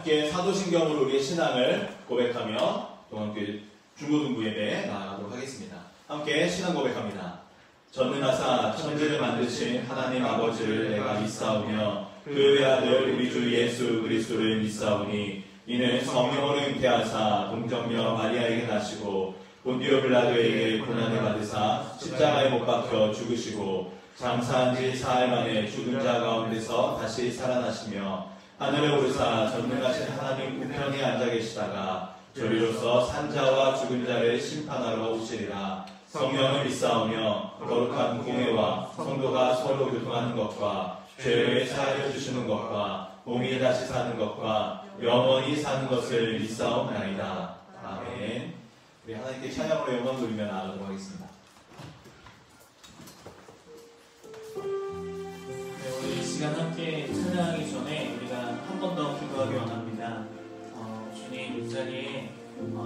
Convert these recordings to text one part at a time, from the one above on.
함께 사도신경으로 우리의 신앙을 고백하며 동안교회 중고등부 예배에 나아가도록 하겠습니다. 함께 신앙 고백합니다. 전능하사 천지를 만드신 하나님 아버지를 내가 믿사오며 그 외아들 우리 주 예수 그리스도를 믿사오니 이는 성령으로 잉태하사 동정녀 마리아에게 나시고 본디오 빌라도에게 고난을 받으사 십자가에 못 박혀 죽으시고 장사한 지 사흘 만에 죽은 자 가운데서 다시 살아나시며 하늘에 오르사 전능하신 하나님 우편에 앉아 계시다가 저리로서 산자와 죽은 자를 심판하러 오시리라. 성령을 믿사오며 거룩한 공회와 성도가 서로 교통하는 것과 죄를 사하여 주시는 것과 몸이 다시 사는 것과 영원히 사는 것을 믿사옵나이다. 아멘. 우리 하나님께 찬양으로 영광 돌리며 나아가도록 하겠습니다. 네, 오늘 이 시간 함께 찬양하기 전에 우리가 한 번 더 기도하기 원합니다. 주님, 이 자리에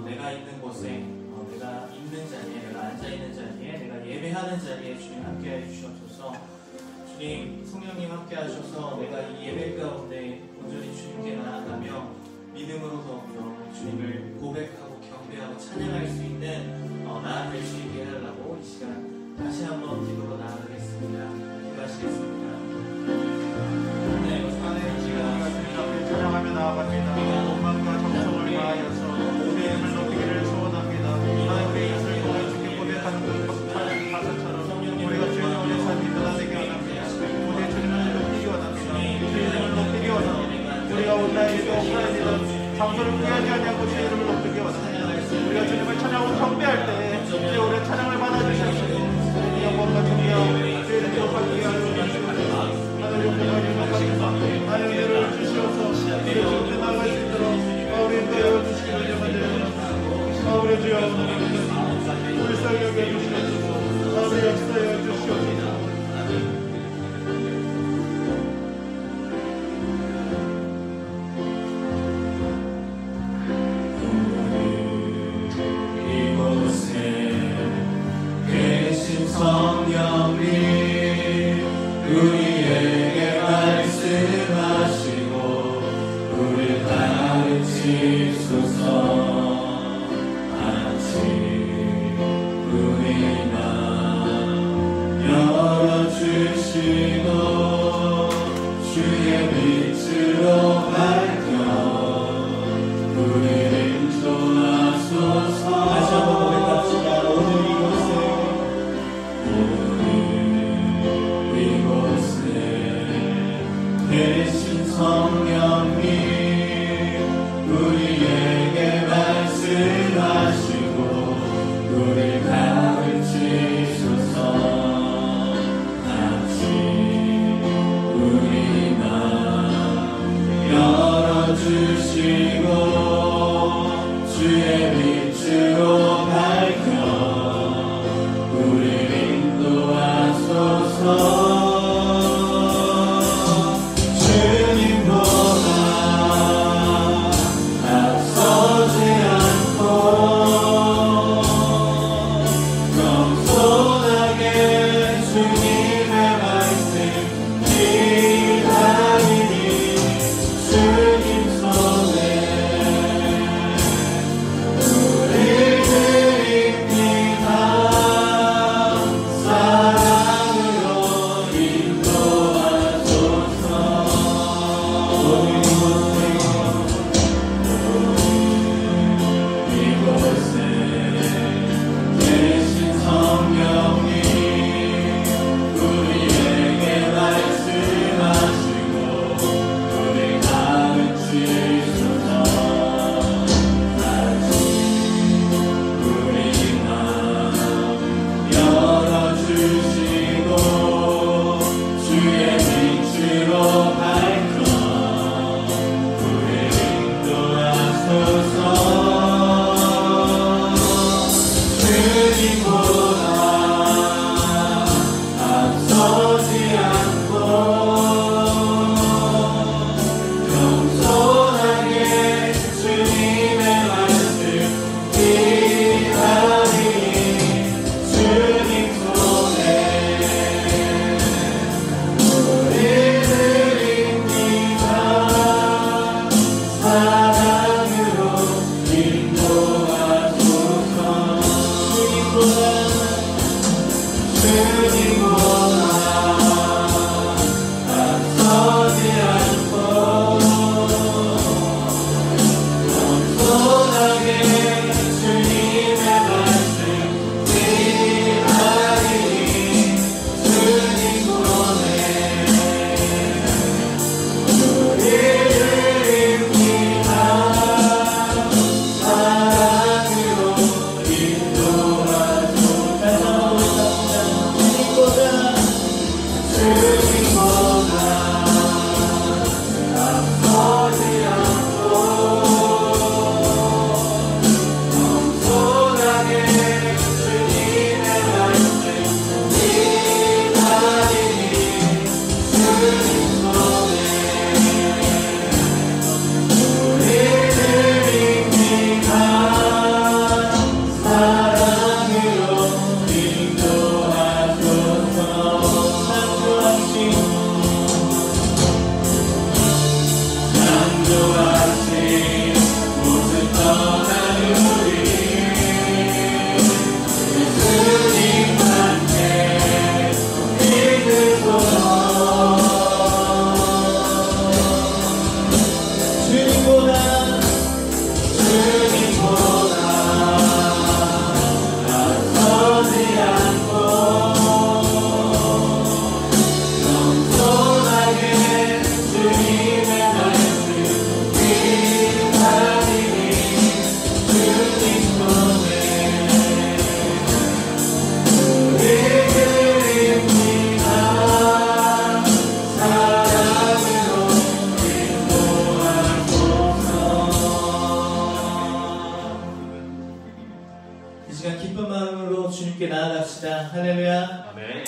내가 있는 곳에 내가 있는 자리에 내가 앉아있는 자리에 내가 예배하는 자리에 주님 함께해 주시옵소서. 주님, 성령님 함께 하셔서 내가 이 예배 가운데 온전히 주님께 나아가며 믿음으로 더욱더 주님을 고백하고 경배하고 찬양할 수 있는 나아갈 수 있게 해달라고 이 시간 다시 한번 기도로 나아가겠습니다. 기도하시겠습니다. 네, 하나님 시간 주님 앞에 찬양하며 나아갑니다. 원망과 정성을 다하여서 모든 힘을 높이기를 소원합니다. 하나님 우리 이것을 통해 주께 고백하는 것 찬양 가사처럼 우리가 주님의 삶이 변화되기 원합니다. 우리의 주님을 높이기 원합니다. 주님을 높이기 원합니다. 우리가 온라인이든 오프라인이든 장소를 구하지 않냐고 주의 이름을 높이기 원합니다. 우리가 주님을 찬양하고 경배할 때 이제 우리의 찬양을 받아주셔서 우리 영광과 존귀하고 주의 이름을 높이기 위하여 하나님 은혜를 주시옵소서. 우리 주님께 나아갈 수 있도록 우리 인도하여 주시기를 영원히 우리 주여 불쌍히 여겨주시옵소서. 우리 역사하여 주시옵소서. 주님 손에 우리를 나아갑시다. 할렐루야. 아멘.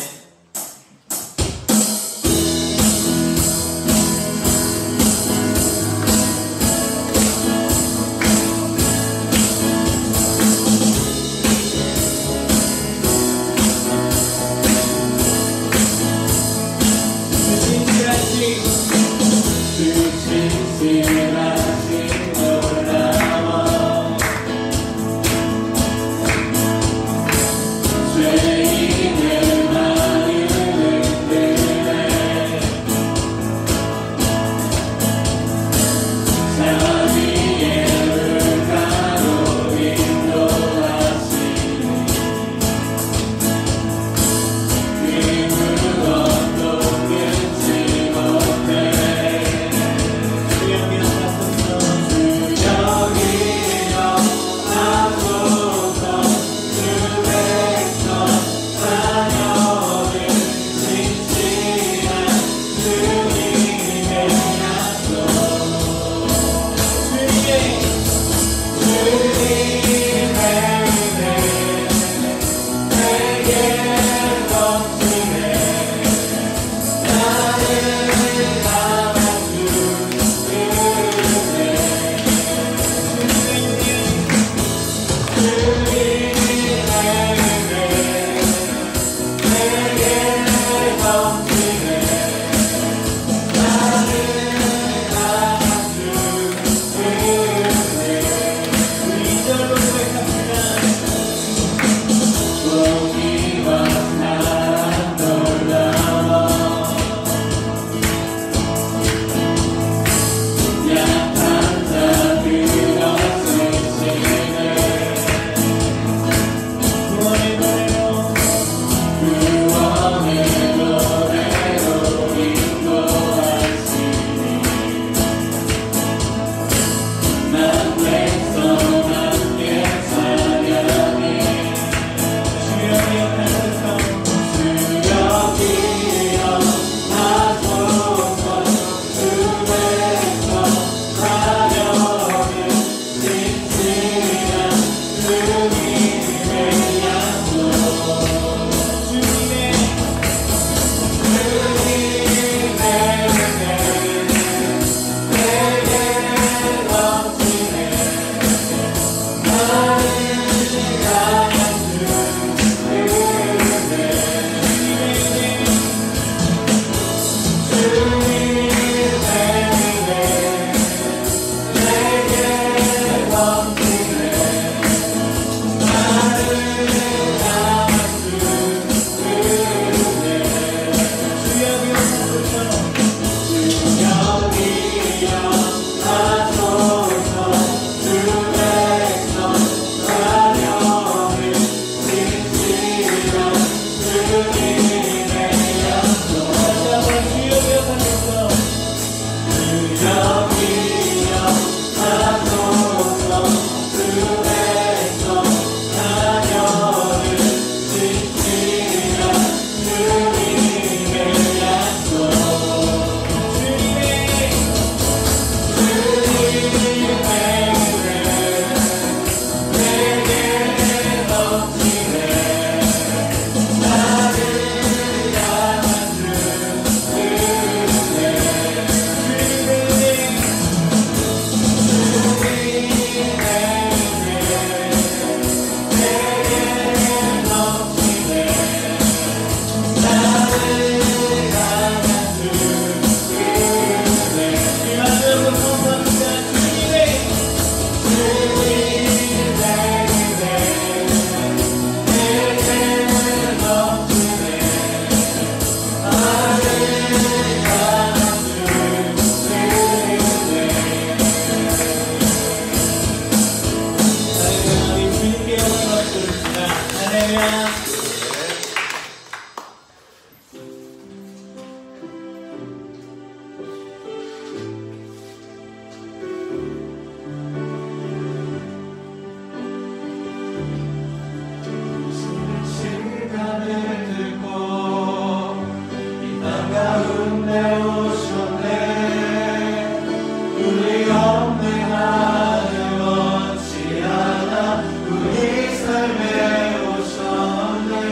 삶에 오셨네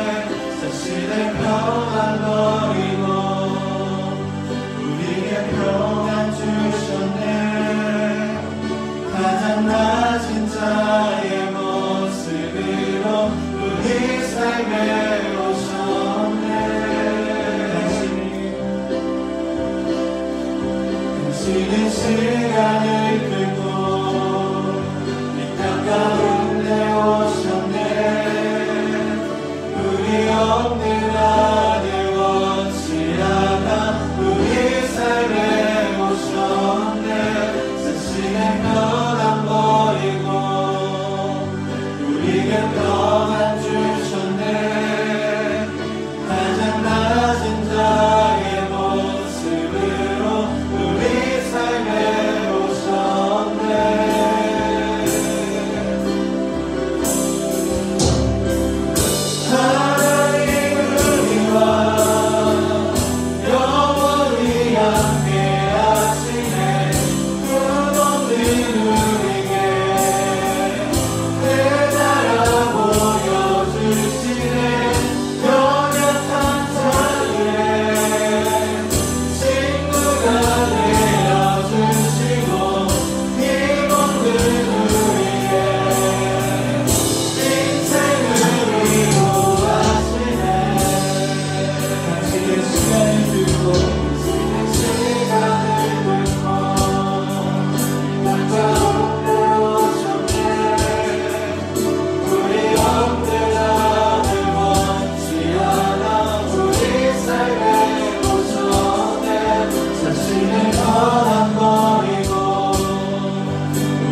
시간을 끌고 이 땅 가운데 오셨네. 우리 없는 아들 원치 않아 우리 삶에 오셨네. 자신의 뼈랑 버리고 우리에게 평안 주셨네. 가장 낮은 자의 모습으로 우리 삶에 오셨네. 하나님 우리와 영원히 함께 하시네. 끝없는 우리에게 내 나라 보여주시네. 연약한 자들의 친구가 되어주시고 힘없는 우리의 인생을 위로하시네. 당신의 시간을 두고 우리 없는 아들 원치 않아 우리 삶에 오셨네. 자신의 뼈랑 버리고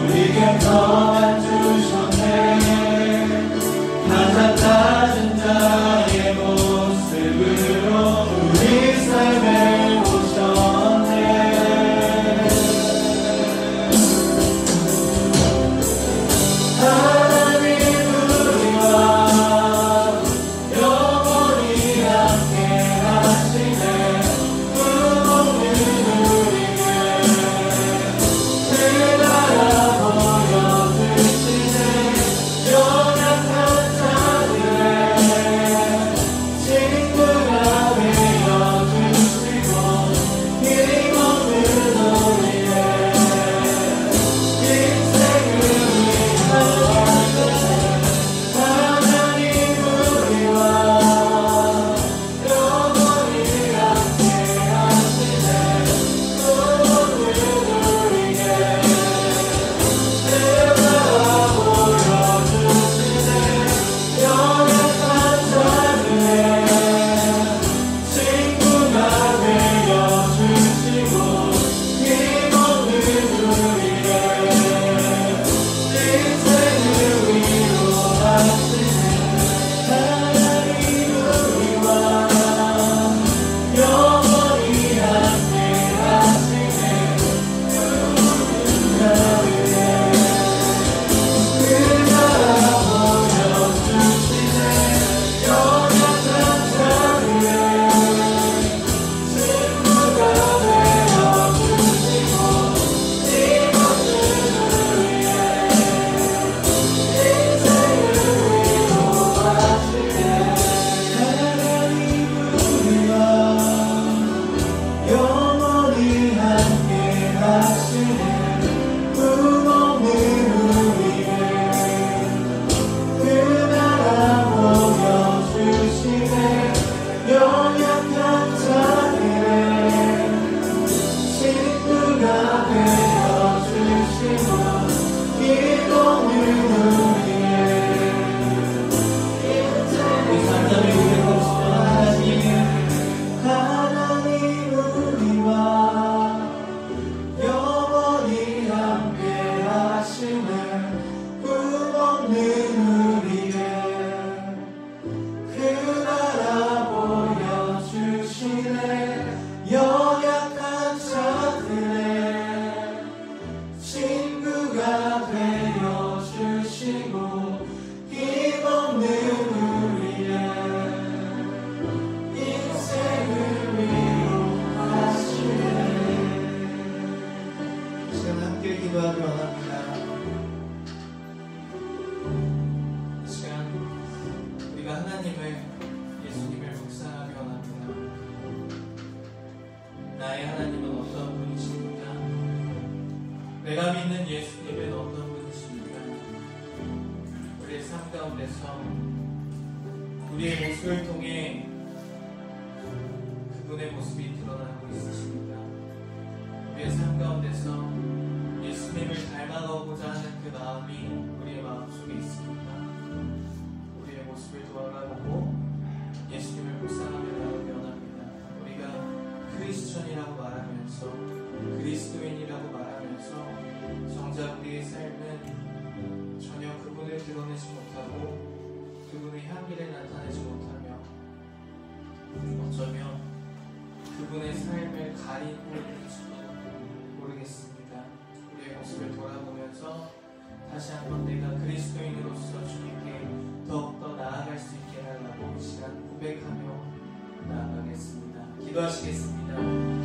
우리에게 평안 주셨네. 가장 낮은 자의 모습으로 우리 삶에 오셨네. 하나님 우리와 영원히 함께 하시네. 끝없는 우리에게 그 나라 보여주시네. 연약한 자들의 친구가 되어주시고 힘없는 우리의 인생을 위로하시네. 하나님 우리와 영원히 함께 하시네. 끝없는 우리에게 내 나라 보여주시네. 연약한 자들의 친구가 되어주시고 힘없는 우리의 인생을 위로하시네. 하나님 우리와 영원히 함께 하시네. 그 나라 보여주시네. 연약한 자들의 친구가 되어주시고 힘없는 우리의 인생을 위로하시네. 하나님 우리와 영원히 함께 하시네. 꿈없는 우리의 그 나라 보여주시네. 연약한 자들의 친구가 되어주시고 힘없는 우리의 인생을 위로하시네. 하나님 우리와 영원히 함께 하시네. 꿈없는 우리의 그 나라 보여주시네. 연약한 자들의 친구가 되어주시고 힘없는 우리의 인생을 위로하시네. 시간 함께 기도하기 원합니다. 이 시간 우리가 하나님을 예수님을 묵상하기 원합니다. 나의 하나님은 어떤 분이십니까? 내가 믿는 예수님은 어떤 분이십니까? 우리의 삶 가운데서 우리의 모습을 통해 그분의 모습이 드러나고 있으십니까? 우리의 삶 가운데서 예수님을 닮아가고자 하는 그 마음이 우리의 마음속에 있습니다. 우리의 모습을 돌아보고 예수님을 묵상하며 나오기 원합니다. 우리가 크리스천이라고 말하면서 그리스도인이라고 말하면서 정작 우리의 삶은 전혀 그분을 드러내지 못하고 그분의 향기를 나타내지 못하며 어쩌면 그분의 삶을 가리고 있는지도 모르겠습니다. 우리의 모습을 돌아보면서 다시 한번 내가 그리스도인으로서 주님께 더욱더 나아갈 수 있게 해달라고 이 시간 고백하며 나아가겠습니다. 기도하시겠습니다.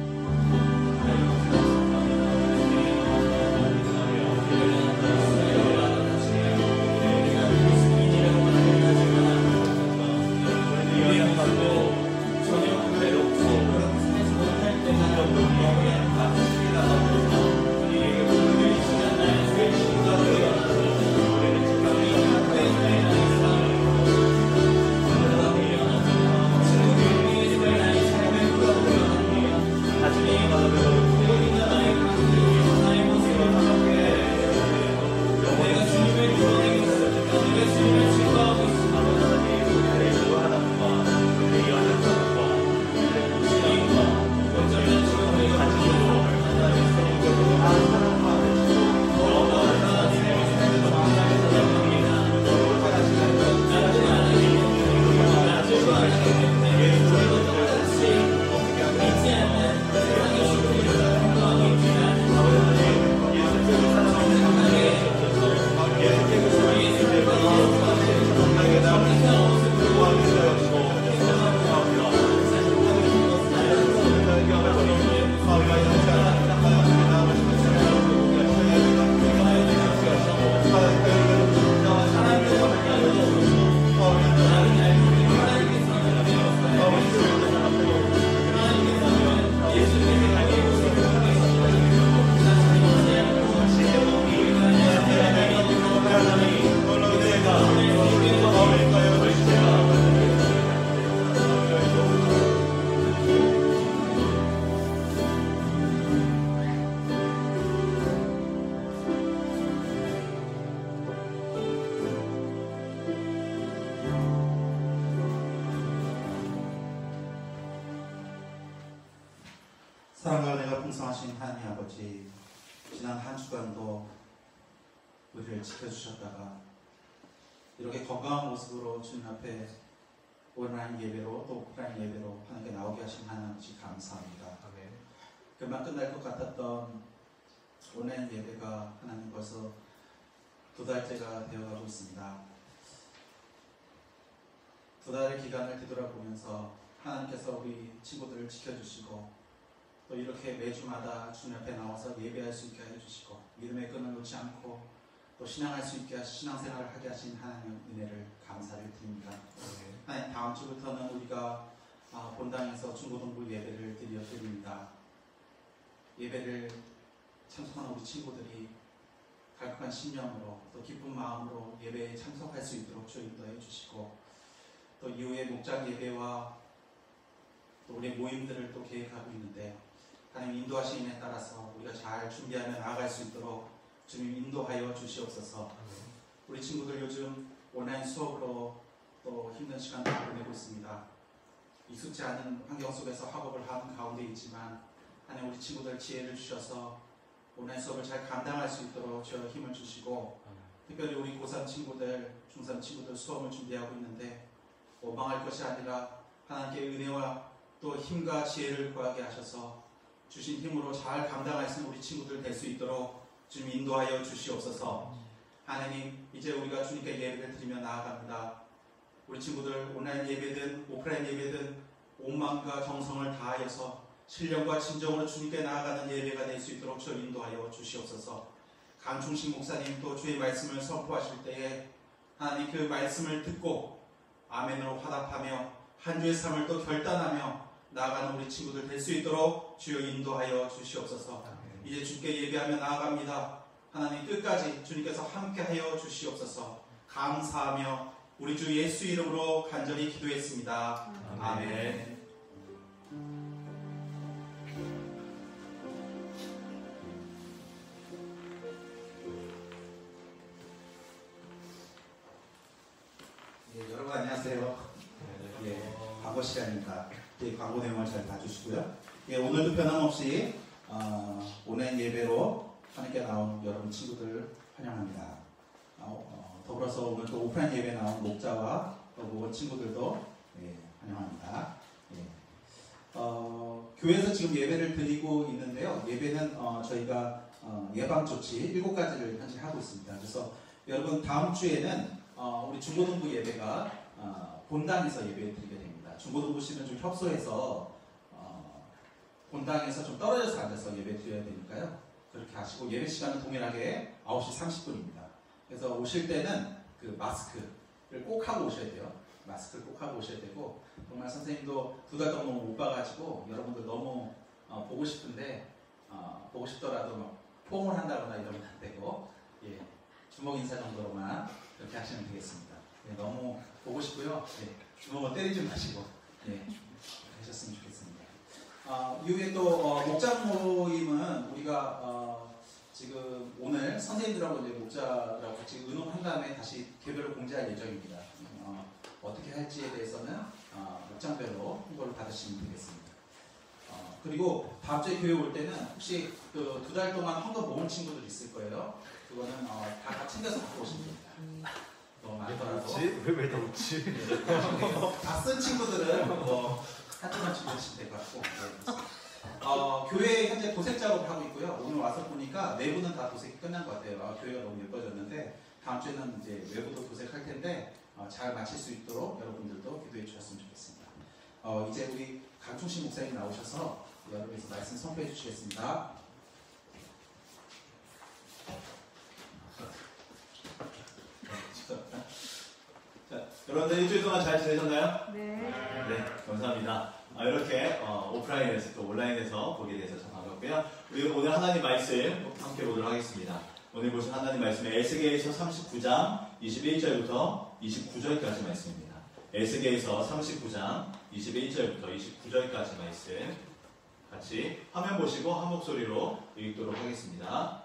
사랑과 은혜가 풍성하신 하나님 아버지, 지난 한 주간도 우리를 지켜주셨다가 이렇게 건강한 모습으로 주님 앞에 온라인 예배로 또 오프라인 예배로 하나님께 나오게 하신 하나님 아버지 감사합니다. 금방 끝날 것 같았던 온라인 예배가 하나님 벌써 2달째가 되어가고 있습니다. 2달의 기간을 뒤돌아보면서 하나님께서 우리 친구들을 지켜주시고 또 이렇게 매주마다 주님 앞에 나와서 예배할 수 있게 해주시고 믿음의 끈을 놓지 않고 또 신앙할 수 있게 신앙생활을 하게 하신 하나님의 은혜를 감사를 드립니다. 하나님, 다음 주부터는 우리가 본당에서 중고등부 예배를 드립니다. 예배를 참석하는 우리 친구들이 갈급한 신념으로 또 기쁜 마음으로 예배에 참석할 수 있도록 주 인도해 주시고 또 이후에 목장 예배와 또 우리 모임들을 또 계획하고 있는데 하나님 인도하시는 에 따라서 우리가 잘 준비하며 나아갈 수 있도록 주님 인도하여 주시옵소서. 우리 친구들 요즘 온라인 수업으로 또 힘든 시간을 보내고 있습니다. 익숙지 않은 환경 속에서 학업을 하는 가운데 있지만 하나님 우리 친구들 지혜를 주셔서 온라인 수업을 잘 감당할 수 있도록 주여 힘을 주시고 특별히 우리 고3 친구들, 중3 친구들 수업을 준비하고 있는데 원망할 것이 아니라 하나님께 은혜와 또 힘과 지혜를 구하게 하셔서 주신 힘으로 잘 감당할 수 있는 우리 친구들 될 수 있도록 주님 인도하여 주시옵소서. 하나님, 이제 우리가 주님께 예배를 드리며 나아갑니다. 우리 친구들 온라인 예배든 오프라인 예배든 온 마음과 정성을 다하여서 신령과 진정으로 주님께 나아가는 예배가 될 수 있도록 주 인도하여 주시옵소서. 강충식 목사님 또 주의 말씀을 선포하실 때에 하나님 그 말씀을 듣고 아멘으로 화답하며 한 주의 삶을 또 결단하며 나아가는 우리 친구들 될 수 있도록 주여 인도하여 주시옵소서. 이제 주께 예배하며 나아갑니다. 하나님 끝까지 주님께서 함께하여 주시옵소서. 감사하며 우리 주 예수 이름으로 간절히 기도했습니다. 아멘. 시간이니까 광고 내용을 잘 봐주시고요. 예, 오늘도 변함없이 온라인 예배로 하나님께 나온 여러분 친구들 환영합니다. 더불어서 오늘 또 오프라인 예배 나온 목자와 모건 친구들도 환영합니다. 교회에서 지금 예배를 드리고 있는데요. 예배는 저희가 예방 조치 7가지를 현재 하고 있습니다. 그래서 여러분 다음 주에는 우리 중고등부 예배가 본당에서 예배 드리게 됩니다. 중고등부실은 좀 협소해서 본당에서 좀 떨어져서 앉아서 예배 드려야 되니까요. 그렇게 하시고 예배 시간은 동일하게 9시 30분입니다. 그래서 오실 때는 그 마스크를 꼭 하고 오셔야 돼요. 마스크를 꼭 하고 오셔야 되고 정말 선생님도 2달 동안 너무 못 봐가지고 여러분들 너무 보고 싶은데 보고 싶더라도 막 포옹을 한다거나 이러면 안 되고 주먹 인사 정도로만 그렇게 하시면 되겠습니다. 너무 보고 싶고요. 주먹을 때리지 마시고 하셨으면 좋겠습니다. 이후에 또 목자 모임은 우리가 지금 오늘 선생님들하고 이제 목자라고 같이 의논한 다음에 다시 개별로 공지할 예정입니다. 어떻게 할지에 대해서는 목장별로 홍보를 받으시면 되겠습니다. 그리고 다음 주에 교회 올 때는 혹시 그 2달 동안 헌금 모은 친구들 있을 거예요. 그거는 다 챙겨서 갖고 오시면 됩니다. 너무 많더라도 왜 넣지? 다 쓴 친구들은 한쪽만 준비하시면 될 것 같고 교회 현재 도색 작업을 하고 있고요. 오늘 와서 보니까 내부는 다 도색이 끝난 것 같아요. 교회가 너무 예뻐졌는데 다음 주에는 이제 외부도 도색할 텐데 잘 마칠 수 있도록 여러분들도 기도해 주셨으면 좋겠습니다. 이제 우리 강충식 목사님 나오셔서 여러분께서 말씀 선포해 주시겠습니다. 자, 여러분들 일주일 동안 잘 지내셨나요? 네. 네, 감사합니다. 이렇게 오프라인에서 또 온라인에서 보게 돼서 참 반갑고요. 우리 오늘 하나님 말씀 함께 보도록 하겠습니다. 오늘 보신 하나님 말씀은 에스겔서 39장 21절부터 29절까지 말씀입니다. 에스겔서 39장 21절부터 29절까지 말씀 같이 화면 보시고 한 목소리로 읽도록 하겠습니다.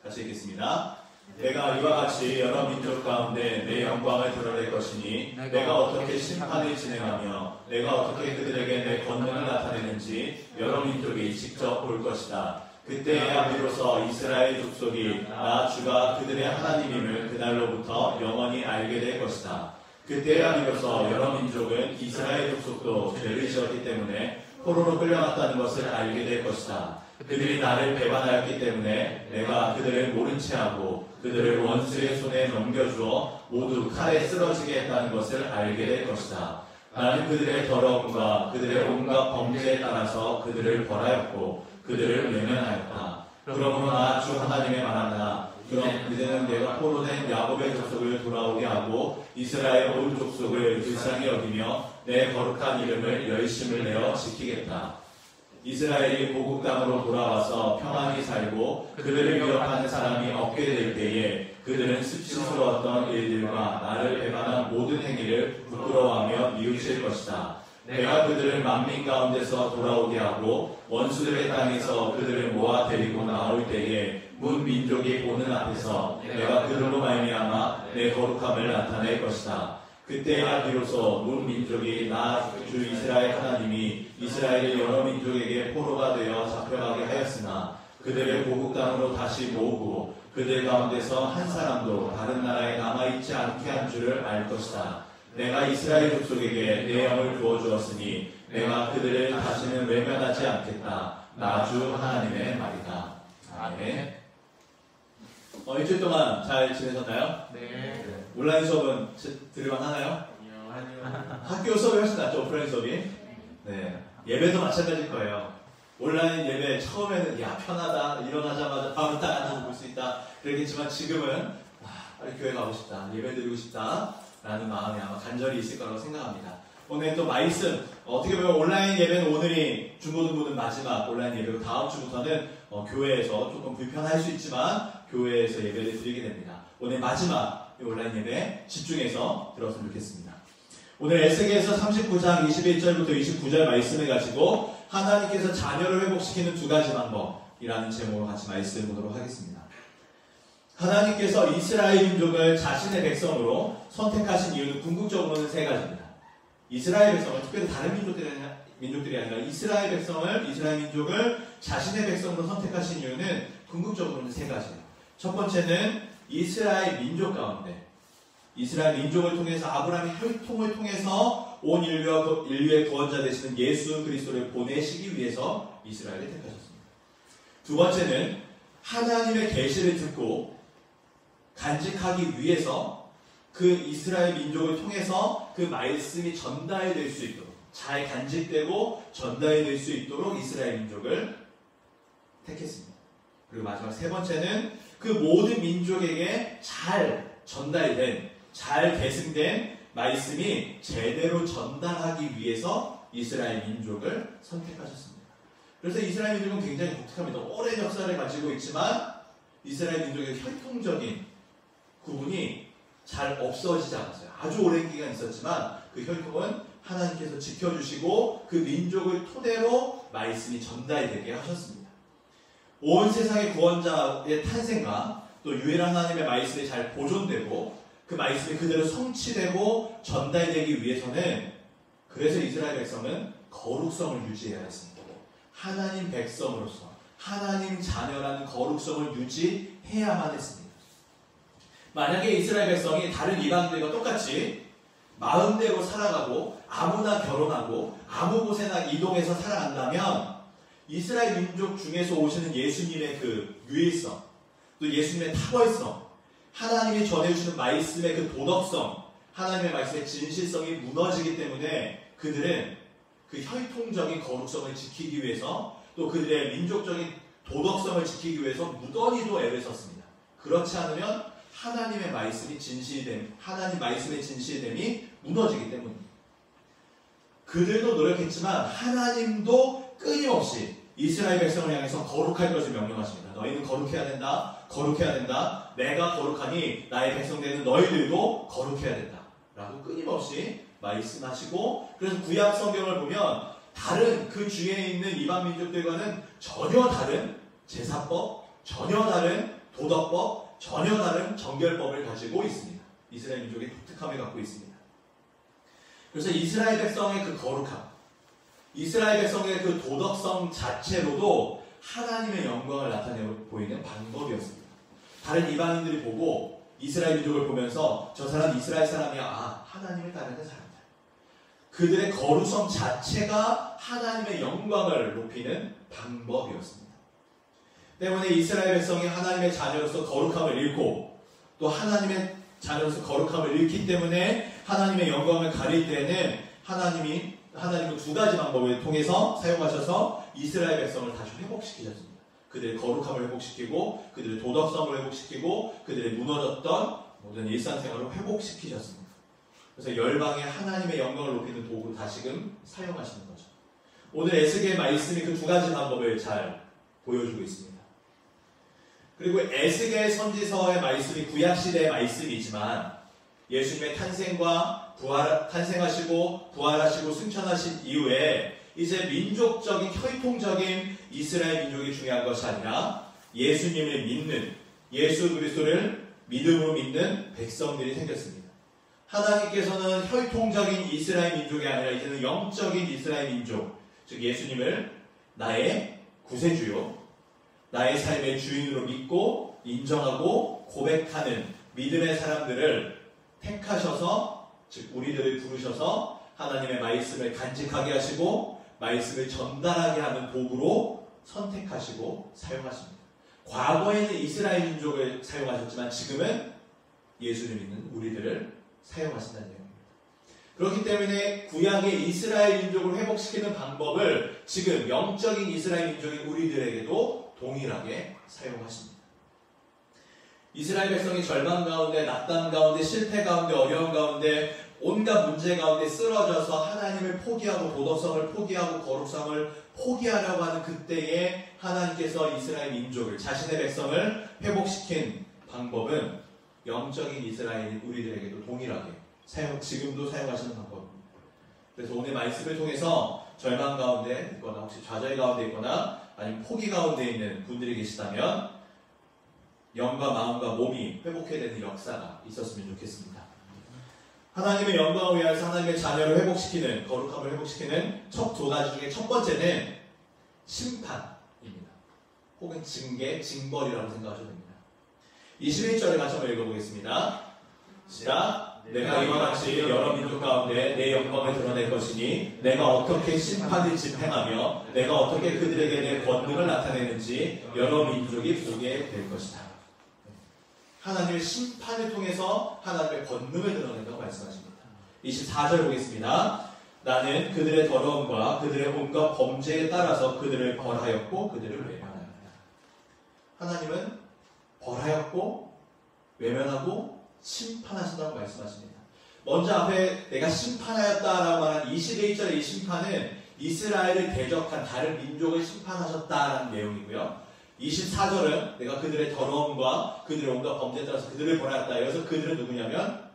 같이 읽겠습니다. 내가 이와 같이 여러 민족 가운데 내 영광을 드러낼 것이니 내가 어떻게 심판을 진행하며 내가 어떻게 그들에게 내 권능을 나타내는지 여러 민족이 직접 볼 것이다. 그때야 비로소 이스라엘 족속이 나 주가 그들의 하나님임을 그날로부터 영원히 알게 될 것이다. 그때야 비로소 여러 민족은 이스라엘 족속도 죄를 지었기 때문에 포로로 끌려갔다는 것을 알게 될 것이다. 그들이 나를 배반하였기 때문에 내가 그들을 모른 채 하고 그들을 원수의 손에 넘겨주어 모두 칼에 쓰러지게 했다는 것을 알게 될 것이다. 나는 그들의 더러움과 그들의 온갖 범죄에 따라서 그들을 벌하였고 그들을 외면하였다. 그러므로 나 주 하나님의 말한다. 그럼 이제는 내가 포로된 야곱의 족속을 돌아오게 하고 이스라엘 온 족속을 불쌍히 여기며 내 거룩한 이름을 열심을 내어 지키겠다. 이스라엘이 고국 땅으로 돌아와서 평안히 살고 그들을 위협하는 사람이 없게 될 때에 그들은 수치스러웠던 일들과 나를 배반한 모든 행위를 부끄러워하며 뉘우칠 것이다. 내가 그들을 만민 가운데서 돌아오게 하고 원수들의 땅에서 그들을 모아 데리고 나올 때에 문 민족이 보는 앞에서 내가 그들로 말미암아 내 거룩함을 나타낼 것이다. 그때야 비로소 문 민족이 나 주 이스라엘 하나님이 이스라엘을 여러 민족에게 포로가 되어 잡혀가게 하였으나 그들을 고국 땅으로 다시 모으고 그들 가운데서 한 사람도 다른 나라에 남아있지 않게 한 줄을 알 것이다. 내가 이스라엘 족속에게 내 영을 부어주었으니 내가 그들을 다시는 외면하지 않겠다. 나 주 하나님의 말이다. 아멘. 일주일 동안 잘 지내셨나요? 네. 온라인 수업은 들을만 하나요? 아니요. 학교 수업이 훨씬 낫죠, 오프라인 수업이? 네. 예배도 마찬가지일 거예요. 온라인 예배 처음에는 야 편하다, 일어나자마자 바로 딱 앉아서 볼 수 있다 그러겠지만 지금은 빨리 교회 가고 싶다, 예배 드리고 싶다 라는 마음이 아마 간절히 있을 거라고 생각합니다. 오늘 또 말씀, 어떻게 보면 온라인 예배는 오늘이 중고등부는 마지막 온라인 예배고 다음 주부터는 교회에서 조금 불편할 수 있지만 교회에서 예배를 드리게 됩니다. 오늘 마지막 온라인 예배 집중해서 들었으면 좋겠습니다. 오늘 에스겔서 39장 21절부터 29절 말씀을 가지고 하나님께서 자녀를 회복시키는 2가지 방법이라는 제목으로 같이 말씀 보도록 하겠습니다. 하나님께서 이스라엘 민족을 자신의 백성으로 선택하신 이유는 궁극적으로는 3가지입니다. 이스라엘 백성을, 특별히 다른 민족들이 아니라 이스라엘 민족을 자신의 백성으로 선택하신 이유는 궁극적으로는 세 가지예요. 첫 번째는 이스라엘 민족을 통해서 아브라함의 혈통을 통해서 온 인류의 구원자 되시는 예수 그리스도를 보내시기 위해서 이스라엘을 택하셨습니다. 두 번째는 하나님의 계시를 듣고 간직하기 위해서 그 이스라엘 민족을 통해서 그 말씀이 전달될 수 있도록, 잘 간직되고 전달될 수 있도록 이스라엘 민족을 택했습니다. 그리고 마지막 세 번째는 그 모든 민족에게 잘 전달된, 잘 계승된 말씀이 제대로 전달하기 위해서 이스라엘 민족을 선택하셨습니다. 그래서 이스라엘 민족은 굉장히 독특합니다. 오랜 역사를 가지고 있지만 이스라엘 민족의 혈통적인 구분이 잘 없어지지 않았어요. 아주 오랜 기간 있었지만 그 혈통은 하나님께서 지켜주시고 그 민족을 토대로 말씀이 전달되게 하셨습니다. 온 세상의 구원자의 탄생과 또 유일한 하나님의 말씀이 잘 보존되고 그 말씀이 그대로 성취되고 전달되기 위해서는, 그래서 이스라엘 백성은 거룩성을 유지해야 했습니다. 하나님 백성으로서 하나님 자녀라는 거룩성을 유지해야만 했습니다. 만약에 이스라엘 백성이 다른 이방인들과 똑같이 마음대로 살아가고 아무나 결혼하고 아무 곳에나 이동해서 살아간다면 이스라엘 민족 중에서 오시는 예수님의 그 유일성, 또 예수님의 탁월성, 하나님이 전해주시는 말씀의 그 도덕성, 하나님의 말씀의 진실성이 무너지기 때문에 그들은 그 혈통적인 거룩성을 지키기 위해서, 또 그들의 민족적인 도덕성을 지키기 위해서 무던히도 애를 썼습니다. 그렇지 않으면 하나님의 말씀이 하나님 말씀의 진실됨이 무너지기 때문입니다. 그들도 노력했지만 하나님도 끊임없이 이스라엘 백성을 향해서 거룩할 것을 명령하십니다. 너희는 거룩해야 된다. 거룩해야 된다. 내가 거룩하니 나의 백성 되는 너희들도 거룩해야 된다. 라고 끊임없이 말씀하시고, 그래서 구약 성경을 보면 다른 그 주위에 있는 이방 민족들과는 전혀 다른 제사법, 전혀 다른 도덕법, 전혀 다른 정결법을 가지고 있습니다. 이스라엘 민족의 독특함을 갖고 있습니다. 그래서 이스라엘 백성의 그 거룩함, 이스라엘 백성의 그 도덕성 자체로도 하나님의 영광을 나타내 보이는 방법이었습니다. 다른 이방인들이 보고 이스라엘 민족을 보면서 저 사람 이스라엘 사람이야, 하나님을 따르는 사람이다. 그들의 거룩성 자체가 하나님의 영광을 높이는 방법이었습니다. 때문에 이스라엘 백성이 하나님의 자녀로서 거룩함을 잃고, 또 하나님의 자녀로서 거룩함을 잃기 때문에 하나님의 영광을 가릴 때는 하나님은 두 가지 방법을 통해서 사용하셔서 이스라엘 백성을 다시 회복시키셨습니다. 그들의 거룩함을 회복시키고, 그들의 도덕성을 회복시키고, 그들의 무너졌던 모든 일상생활을 회복시키셨습니다. 그래서 열방에 하나님의 영광을 높이는 도구로 다시금 사용하시는 거죠. 오늘 에스겔 말씀이 그 두 가지 방법을 잘 보여주고 있습니다. 그리고 에스겔 선지서의 말씀이 구약시대의 말씀이지만 예수님의 탄생하시고 부활하시고 승천하신 이후에 이제 민족적인 혈통적인 이스라엘 민족이 중요한 것이 아니라 예수님을 믿는, 예수 그리스도를 믿음으로 믿는 백성들이 생겼습니다. 하나님께서는 혈통적인 이스라엘 민족이 아니라 이제는 영적인 이스라엘 민족, 즉 예수님을 나의 구세주요, 나의 삶의 주인으로 믿고 인정하고 고백하는 믿음의 사람들을 택하셔서, 즉 우리들을 부르셔서 하나님의 말씀을 간직하게 하시고 말씀을 전달하게 하는 도구로 선택하시고 사용하십니다. 과거에는 이스라엘 민족을 사용하셨지만 지금은 예수를 믿는 우리들을 사용하신다는 내용입니다. 그렇기 때문에 구약의 이스라엘 민족을 회복시키는 방법을 지금 영적인 이스라엘 민족인 우리들에게도 동일하게 사용하십니다. 이스라엘 백성이 절망 가운데, 낙담 가운데, 실패 가운데, 어려움 가운데, 온갖 문제 가운데 쓰러져서 하나님을 포기하고 도덕성을 포기하고 거룩성을 포기하려고 하는 그때에 하나님께서 이스라엘 민족을, 자신의 백성을 회복시킨 방법은 영적인 이스라엘 우리들에게도 동일하게 지금도 사용하시는 방법입니다. 그래서 오늘 말씀을 통해서 절망 가운데 있거나 혹시 좌절 가운데 있거나 아니면 포기 가운데 있는 분들이 계시다면 영과 마음과 몸이 회복해야 되는 역사가 있었으면 좋겠습니다. 하나님의 영광을 위하여서 하나님의 자녀를 회복시키는, 거룩함을 회복시키는 첫 두 가지 중에 첫 번째는 심판입니다. 혹은 징계, 징벌이라고 생각하셔도 됩니다. 21절을 같이 한번 읽어보겠습니다. 시작. 내가 이와 같이 여러 민족 가운데 내 영광을 드러낼 것이니 내가 어떻게 심판을 집행하며 내가 어떻게 그들에게 내 권능을 나타내는지 여러 민족이 보게 될 것이다. 하나님의 심판을 통해서 하나님의 권능을 드러낸다고 말씀하십니다. 24절 보겠습니다. 나는 그들의 더러움과 그들의 온갖 범죄에 따라서 그들을 벌하였고 그들을 외면하였다. 하나님은 벌하였고 외면하고 심판하신다고 말씀하십니다. 먼저 앞에 내가 심판하였다라고 말한 21절의 이 심판은 이스라엘을 대적한 다른 민족을 심판하셨다라는 내용이고요. 24절은 내가 그들의 더러움과 그들의 온갖 범죄에 따라서 그들을 벌하였다. 여기서 그들은 누구냐면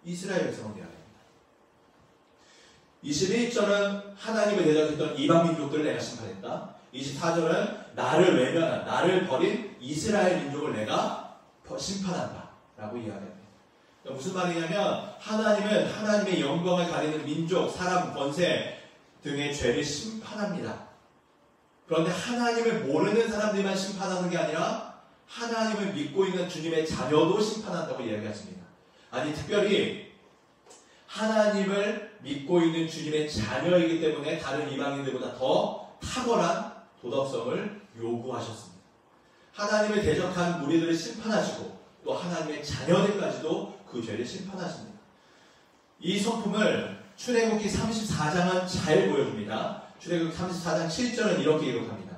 이스라엘 백성을 이야기합니다. 21절은 하나님을 대적했던 이방 민족들을 내가 심판했다. 24절은 나를 외면한, 나를 버린 이스라엘 민족을 내가 심판한다 라고 이야기합니다. 무슨 말이냐면 하나님은 하나님의 영광을 가리는 민족, 사람, 권세 등의 죄를 심판합니다. 그런데 하나님을 모르는 사람들만 심판하는 게 아니라 하나님을 믿고 있는 주님의 자녀도 심판한다고 이야기하십니다. 아니 특별히 하나님을 믿고 있는 주님의 자녀이기 때문에 다른 이방인들보다 더 탁월한 도덕성을 요구하셨습니다. 하나님을 대적한 무리들을 심판하시고 또 하나님의 자녀들까지도 그 죄를 심판하십니다. 이 성품을 출애굽기 34장은 잘 보여줍니다. 출애굽기 34장 7절은 이렇게 기록합니다.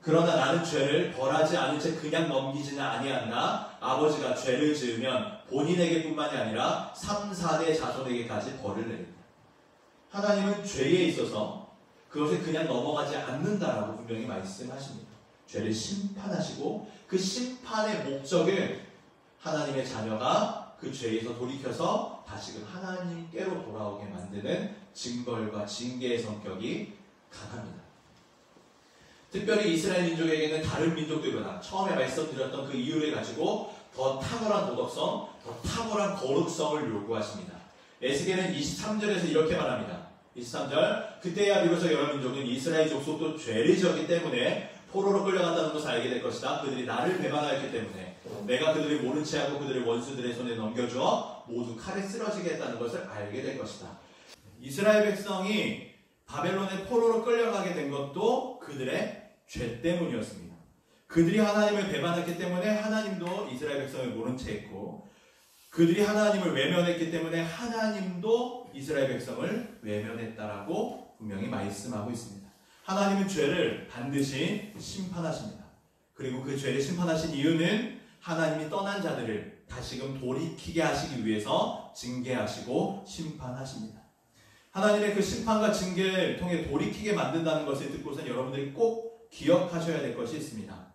그러나 나는 죄를 벌하지 않은 채 그냥 넘기지는 아니한다. 아버지가 죄를 지으면 본인에게뿐만이 아니라 3, 4대 자손에게까지 벌을 내린다. 하나님은 죄에 있어서 그것을 그냥 넘어가지 않는다라고 분명히 말씀하십니다. 죄를 심판하시고 그 심판의 목적을 하나님의 자녀가 그 죄에서 돌이켜서 다시금 하나님께로 돌아오게 만드는 징벌과 징계의 성격이 강합니다. 특별히 이스라엘 민족에게는 다른 민족들보다 처음에 말씀드렸던 그 이유를 가지고 더 탁월한 도덕성, 더 탁월한 거룩성을 요구하십니다. 에스겔은 23절에서 이렇게 말합니다. 23절 그때야 비로소 여러 민족은 이스라엘 족속도 죄를 지었기 때문에 포로로 끌려간다는 것을 알게 될 것이다. 그들이 나를 배반하였기 때문에 내가 그들을 모른 채 하고 그들을 원수들의 손에 넘겨주어 모두 칼에 쓰러지게 했다는 것을 알게 될 것이다. 이스라엘 백성이 바벨론의 포로로 끌려가게 된 것도 그들의 죄 때문이었습니다. 그들이 하나님을 배반했기 때문에 하나님도 이스라엘 백성을 모른 채 했고 그들이 하나님을 외면했기 때문에 하나님도 이스라엘 백성을 외면했다라고 분명히 말씀하고 있습니다. 하나님은 죄를 반드시 심판하십니다. 그리고 그 죄를 심판하신 이유는 하나님이 떠난 자들을 다시금 돌이키게 하시기 위해서 징계하시고 심판하십니다. 하나님의 그 심판과 징계를 통해 돌이키게 만든다는 것을 듣고선 여러분들이 꼭 기억하셔야 될 것이 있습니다.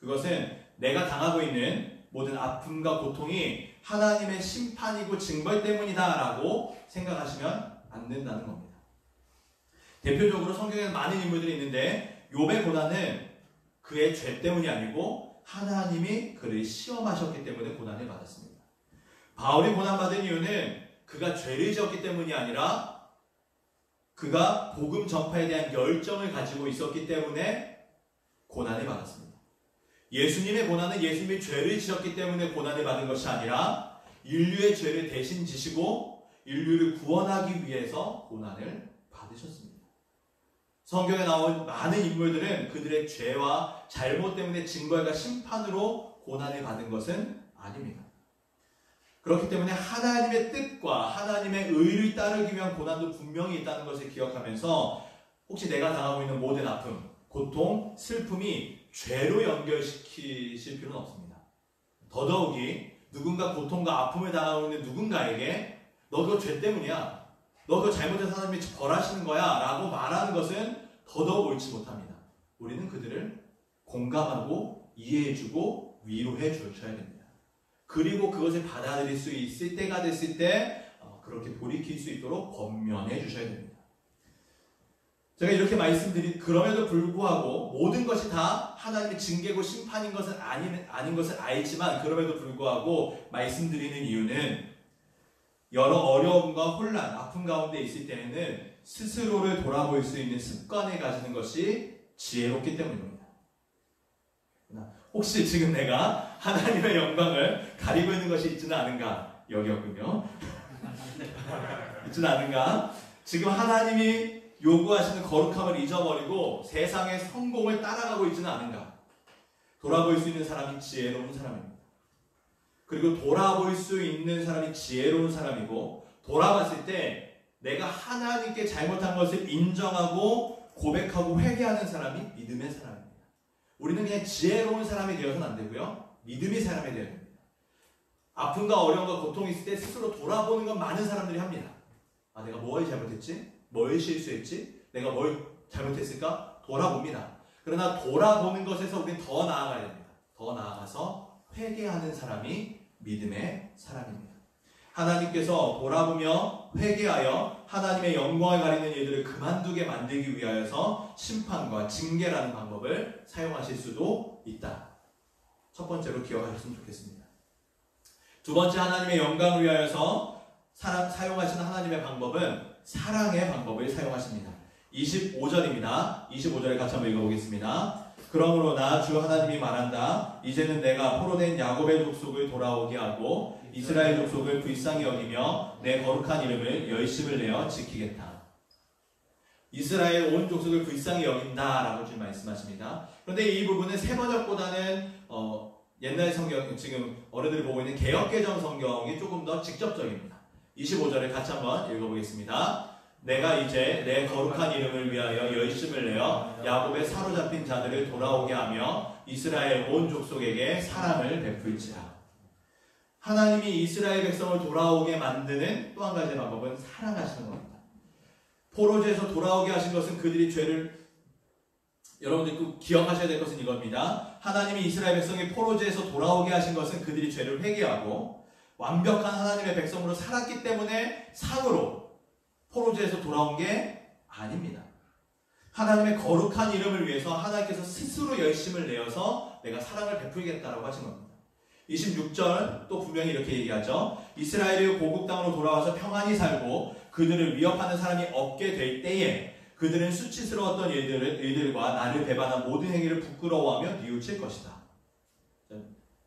그것은 내가 당하고 있는 모든 아픔과 고통이 하나님의 심판이고 징벌 때문이다 라고 생각하시면 안 된다는 겁니다. 대표적으로 성경에는 많은 인물들이 있는데 욥의 고난은 그의 죄 때문이 아니고 하나님이 그를 시험하셨기 때문에 고난을 받았습니다. 바울이 고난받은 이유는 그가 죄를 지었기 때문이 아니라 그가 복음 전파에 대한 열정을 가지고 있었기 때문에 고난을 받았습니다. 예수님의 고난은 예수님이 죄를 지었기 때문에 고난을 받은 것이 아니라 인류의 죄를 대신 지시고 인류를 구원하기 위해서 고난을 받으셨습니다. 성경에 나온 많은 인물들은 그들의 죄와 잘못 때문에 징벌과 심판으로 고난을 받은 것은 아닙니다. 그렇기 때문에 하나님의 뜻과 하나님의 의를 따르기 위한 고난도 분명히 있다는 것을 기억하면서 혹시 내가 당하고 있는 모든 아픔, 고통, 슬픔이 죄로 연결시키실 필요는 없습니다. 더더욱이 누군가 고통과 아픔을 당하고 있는 누군가에게 너 그거 죄 때문이야. 너 그거 잘못해서 하나님이 벌하시는 거야 라고 말하는 것은 더더욱 옳지 못합니다. 우리는 그들을 공감하고 이해해주고 위로해 주셔야 됩니다. 그리고 그것을 받아들일 수 있을 때가 됐을 때 그렇게 돌이킬 수 있도록 권면해 주셔야 됩니다. 제가 이렇게 말씀드린 그럼에도 불구하고 모든 것이 다 하나님의 징계고 심판인 것은 아닌 것을 알지만 그럼에도 불구하고 말씀드리는 이유는 여러 어려움과 혼란, 아픔 가운데 있을 때에는 스스로를 돌아볼 수 있는 습관을 가지는 것이 지혜롭기 때문입니다. 혹시 지금 내가 하나님의 영광을 가리고 있는 것이 있지는 않은가? 여기였군요. 있지는 않은가? 지금 하나님이 요구하시는 거룩함을 잊어버리고 세상의 성공을 따라가고 있지는 않은가? 돌아볼 수 있는 사람이 지혜로운 사람입니다. 그리고 돌아볼 수 있는 사람이 지혜로운 사람이고, 돌아봤을 때 내가 하나님께 잘못한 것을 인정하고 고백하고 회개하는 사람이 믿음의 사람입니다. 우리는 그냥 지혜로운 사람이 되어서는 안 되고요, 믿음의 사람이 되어야 됩니다. 아픔과 어려움과 고통이 있을 때 스스로 돌아보는 건 많은 사람들이 합니다. 아, 내가 뭘 잘못했지? 뭘 실수했지? 내가 뭘 잘못했을까? 돌아봅니다. 그러나 돌아보는 것에서 우리는 더 나아가야 됩니다. 더 나아가서 회개하는 사람이 믿음의 사람입니다. 하나님께서 돌아보며 회개하여 하나님의 영광을 가리는 일들을 그만두게 만들기 위하여서 심판과 징계라는 방법을 사용하실 수도 있다. 첫 번째로 기억하셨으면 좋겠습니다. 두 번째, 하나님의 영광을 위하여서 사용하시는 하나님의 방법은 사랑의 방법을 사용하십니다. 25절입니다. 25절을 같이 한번 읽어보겠습니다. 그러므로 나 주 하나님이 말한다. 이제는 내가 포로된 야곱의 족속을 돌아오게 하고 이스라엘 족속을 불쌍히 여기며 내 거룩한 이름을 열심을 내어 지키겠다. 이스라엘 온 족속을 불쌍히 여긴다라고 지금 말씀하십니다. 그런데 이 부분은 새 번역보다는 옛날 성경, 지금 어른들이 보고 있는 개역개정 성경이 조금 더 직접적입니다. 25절을 같이 한번 읽어보겠습니다. 내가 이제 내 거룩한 이름을 위하여 열심을 내어 야곱의 사로잡힌 자들을 돌아오게 하며 이스라엘 온 족속에게 사랑을 베풀지라. 하나님이 이스라엘 백성을 돌아오게 만드는 또 한 가지 방법은 사랑하시는 겁니다. 포로지에서 돌아오게 하신 것은 그들이 죄를, 여러분들 꼭 기억하셔야 될 것은 이겁니다. 하나님이 이스라엘 백성이 포로지에서 돌아오게 하신 것은 그들이 죄를 회개하고 완벽한 하나님의 백성으로 살았기 때문에 상으로 포로지에서 돌아온 게 아닙니다. 하나님의 거룩한 이름을 위해서 하나님께서 스스로 열심을 내어서 내가 사랑을 베풀겠다라고 하신 겁니다. 26절 또 분명히 이렇게 얘기하죠. 이스라엘이 고국 땅으로 돌아와서 평안히 살고 그들을 위협하는 사람이 없게 될 때에 그들은 수치스러웠던 일들과 나를 배반한 모든 행위를 부끄러워하며 뉘우칠 것이다.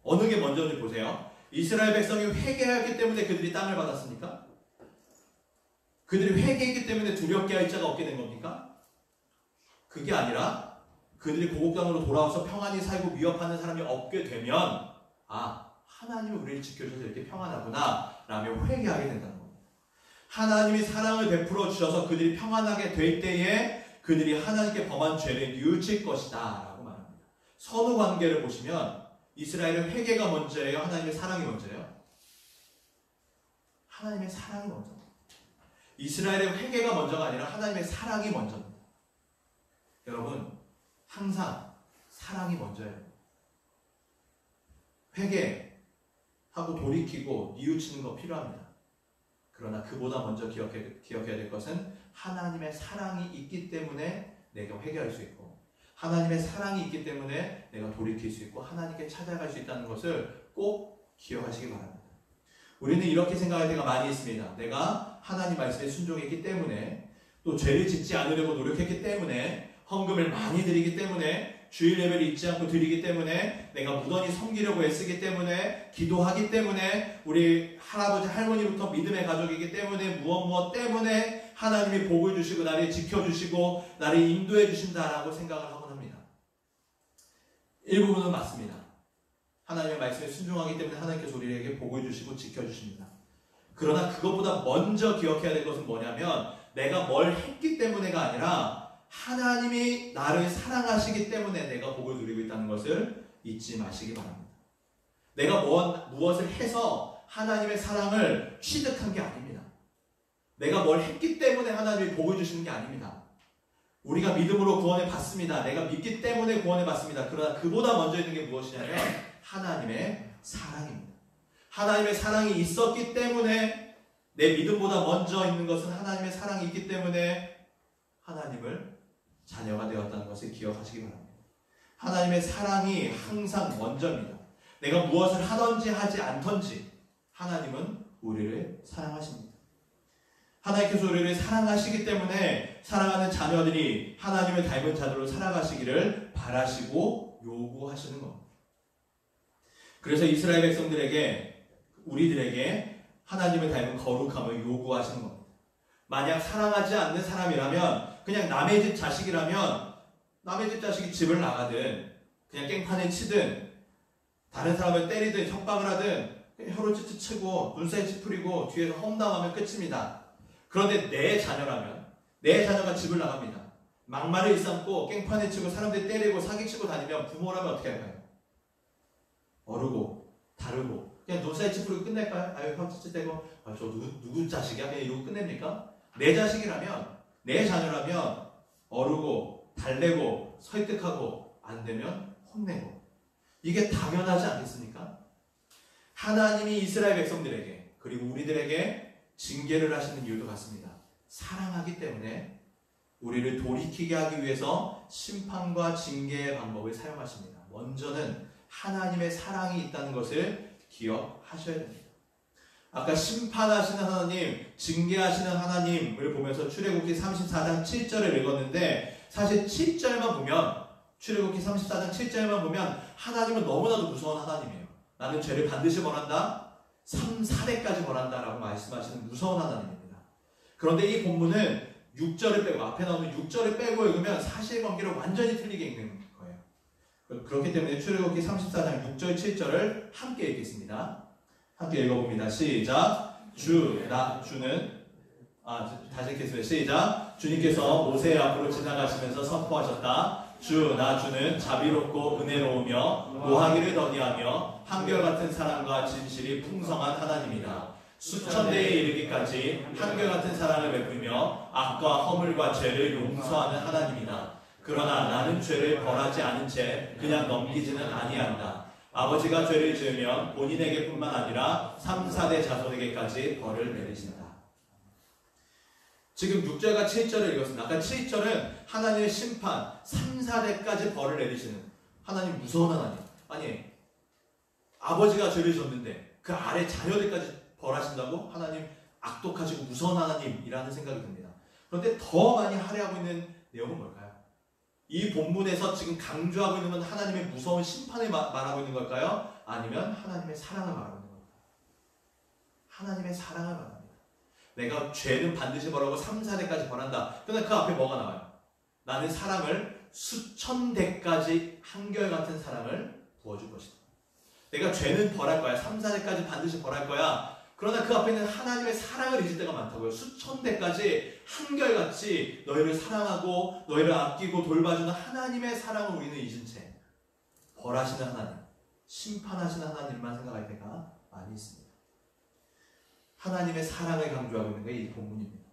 어느 게 먼저인지 보세요. 이스라엘 백성이 회개하기 때문에 그들이 땅을 받았습니까? 그들이 회개했기 때문에 두렵게 할 자가 없게 된 겁니까? 그게 아니라 그들이 고국 땅으로 돌아와서 평안히 살고 위협하는 사람이 없게 되면 하나님이 우리를 지켜줘서 이렇게 평안하구나 라며 회개하게 된다는 겁니다. 하나님이 사랑을 베풀어 주셔서 그들이 평안하게 될 때에 그들이 하나님께 범한 죄를 뉘우칠 것이다 라고 말합니다. 선후 관계를 보시면 이스라엘은 회개가 먼저예요? 하나님의 사랑이 먼저예요? 하나님의 사랑이 먼저입니다. 이스라엘의 회개가 먼저가 아니라 하나님의 사랑이 먼저입니다. 여러분, 항상 사랑이 먼저예요. 회개하고 돌이키고 뉘우치는 거 필요합니다. 그러나 그보다 먼저 기억해야 될 것은 하나님의 사랑이 있기 때문에 내가 회개할 수 있고 하나님의 사랑이 있기 때문에 내가 돌이킬 수 있고 하나님께 찾아갈 수 있다는 것을 꼭 기억하시기 바랍니다. 우리는 이렇게 생각할 때가 많이 있습니다. 내가 하나님 말씀에 순종했기 때문에 또 죄를 짓지 않으려고 노력했기 때문에 헌금을 많이 드리기 때문에 주일 예배를 잊지 않고 드리기 때문에 내가 무던히 섬기려고 애쓰기 때문에 기도하기 때문에 우리 할아버지 할머니부터 믿음의 가족이기 때문에 무엇 때문에 하나님이 복을 주시고 나를 지켜주시고 나를 인도해 주신다라고 생각을 하곤 합니다. 일부분은 맞습니다. 하나님의 말씀에 순종하기 때문에 하나님께서 우리에게 복을 주시고 지켜주십니다. 그러나 그것보다 먼저 기억해야 될 것은 뭐냐면 내가 뭘 했기 때문에가 아니라 하나님이 나를 사랑하시기 때문에 내가 복을 누리고 있다는 것을 잊지 마시기 바랍니다. 내가 무엇을 해서 하나님의 사랑을 취득한 게 아닙니다. 내가 뭘 했기 때문에 하나님이 복을 주시는 게 아닙니다. 우리가 믿음으로 구원을 받습니다. 내가 믿기 때문에 구원을 받습니다. 그러나 그보다 먼저 있는 게 무엇이냐면 하나님의 사랑입니다. 하나님의 사랑이 있었기 때문에 내 믿음보다 먼저 있는 것은 하나님의 사랑이 있기 때문에 하나님을 자녀가 되었다는 것을 기억하시기 바랍니다. 하나님의 사랑이 항상 먼저입니다. 내가 무엇을 하든지 하지 않든지 하나님은 우리를 사랑하십니다. 하나님께서 우리를 사랑하시기 때문에 사랑하는 자녀들이 하나님을 닮은 자녀로 살아가시기를 바라시고 요구하시는 겁니다. 그래서 이스라엘 백성들에게, 우리들에게 하나님을 닮은 거룩함을 요구하시는 겁니다. 만약 사랑하지 않는 사람이라면, 그냥 남의 집 자식이라면 남의 집 자식이 집을 나가든 그냥 깽판에 치든 다른 사람을 때리든 협박을 하든 혀로 찌찌 치고 눈살 찌푸리고 뒤에서 험담하면 끝입니다. 그런데 내 자녀라면, 내 자녀가 집을 나갑니다. 막말을 일삼고 깽판에 치고 사람들 때리고 사기치고 다니면 부모라면 어떻게 할까요? 어르고 다르고 그냥 눈살 찌푸리고 끝낼까요? 아유 혀 찌찌대고 저 누구 자식이야? 그냥 이러고 끝냅니까? 내 자식이라면, 내 자녀라면 어르고 달래고 설득하고 안 되면 혼내고, 이게 당연하지 않겠습니까? 하나님이 이스라엘 백성들에게 그리고 우리들에게 징계를 하시는 이유도 같습니다. 사랑하기 때문에 우리를 돌이키게 하기 위해서 심판과 징계의 방법을 사용하십니다. 먼저는 하나님의 사랑이 있다는 것을 기억하셔야 됩니다. 아까 심판하시는 하나님, 징계하시는 하나님을 보면서 출애굽기 34장 7절을 읽었는데, 사실 7절만 보면, 출애굽기 34장 7절만 보면 하나님은 너무나도 무서운 하나님이에요. 나는 죄를 반드시 벌한다, 3, 4대까지 벌한다 라고 말씀하시는 무서운 하나님입니다. 그런데 이 본문은 6절을 빼고, 앞에 나오는 6절을 빼고 읽으면 사실관계를 완전히 틀리게 읽는 거예요. 그렇기 때문에 출애굽기 34장 6절 7절을 함께 읽겠습니다. 함께 읽어봅니다. 시작. 주는 다시 읽겠습니다. 시작. 주님께서 모세 앞으로 지나가시면서 선포하셨다. 주는 자비롭고 은혜로우며 노하기를 더디하며 한결같은 사랑과 진실이 풍성한 하나님이다. 수천 대에 이르기까지 한결같은 사랑을 베풀며 악과 허물과 죄를 용서하는 하나님이다. 그러나 나는 죄를 벌하지 않은 채 그냥 넘기지는 아니한다. 아버지가 죄를 지으면 본인에게뿐만 아니라 3, 4대 자손에게까지 벌을 내리신다. 지금 6절과 7절을 읽었습니다. 아까 7절은 하나님의 심판, 3, 4대까지 벌을 내리시는 하나님, 무서운 하나님. 아니, 아버지가 죄를 졌는데 그 아래 자녀들까지 벌하신다고? 하나님 악독하시고 무서운 하나님이라는 생각이 듭니다. 그런데 더 많이 할애하고 있는 내용은 뭘까요? 이 본문에서 지금 강조하고 있는 건 하나님의 무서운 심판을 말하고 있는 걸까요? 아니면 하나님의 사랑을 말하고 있는 걸까요? 하나님의 사랑을 말합니다. 내가 죄는 반드시 벌하고 3, 4대까지 벌한다. 그런데 그 앞에 뭐가 나와요? 나는 사랑을 수천 대까지 한결같은 사랑을 부어줄 것이다. 내가 죄는 벌할 거야. 3, 4대까지 반드시 벌할 거야. 그러나 그 앞에는 하나님의 사랑을 잊을 때가 많다고요. 수천 대까지 한결같이 너희를 사랑하고 너희를 아끼고 돌봐주는 하나님의 사랑을 우리는 잊은 채 벌하시는 하나님, 심판하시는 하나님만 생각할 때가 많이 있습니다. 하나님의 사랑을 강조하고 있는 게 이 본문입니다.